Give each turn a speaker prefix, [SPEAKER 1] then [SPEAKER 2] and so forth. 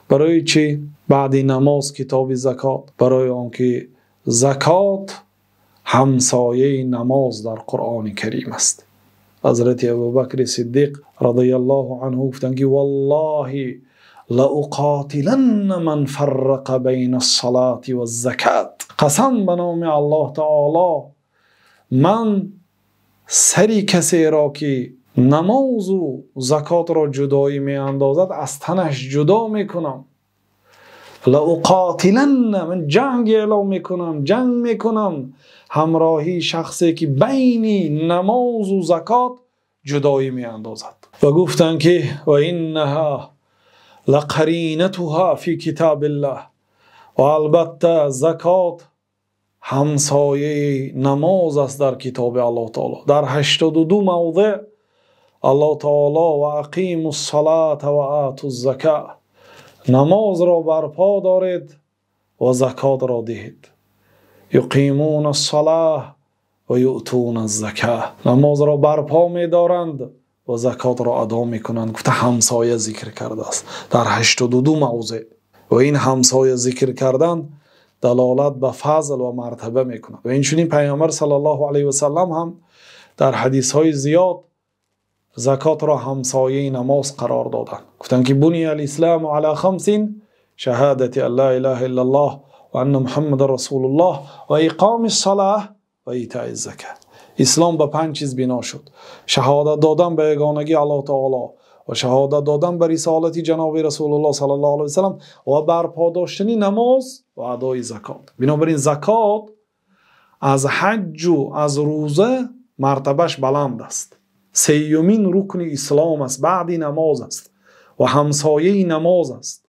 [SPEAKER 1] برای چی؟ بعد نماز کتاب زکات. برای آنکه زکات همسایه نماز در قرآن کریم است. حضرت ابوبکر صدیق رضی الله عنه گفتند که والله لاقاتلن من فرق بین الصلاة و الزکات. قسم به نام الله تعالی من سری کسی را که نماز و زکات را جدایی می اندازد از تنش جدا می کنم. لاقاتلن، من جنگ اعلام می کنم، جنگ می کنم همراهی شخصی که بین نماز و زکات جدایی می اندازد. و گفتند که و اینها لقرینتها فی کتاب الله، و البته زکات همسایه نماز است در کتاب الله تعالی. در 82 موضع الله تعالی و اقیموا الصلاة و آتوا الزکاة، نماز را برپا دارید و زکات را دهید. یقیمون الصلاة و یؤتون الزکاة، نماز را برپا می دارند و زکات را ادا می کنند. گفته همسایه ذکر کرده است در 82 موضع. و این همسایه ذکر کردن دلالت به فضل و مرتبه می کند. و اینچنین پیامبر صلی الله علیه و سلم هم در حدیث های زیاد زکات را همسایه نماز قرار دادند. گفتند که بنی الاسلام علی 5: شهادت ان لا اله الا الله و ان محمد رسول الله و اقام الصلاة و ایتاء الزکات. اسلام به 5 چیز بنا شد: شهادت دادن به یگانگی الله تعالی، و شهادت دادن به رسالت جناب رسول الله صلی الله علیه و سلم، و برپا داشتن نماز و ادای زکات. بنابراین زکات از حج و از روزه مرتبهش بلند است. سیومین رکن اسلام است، بعد نماز است و همسایه نماز است.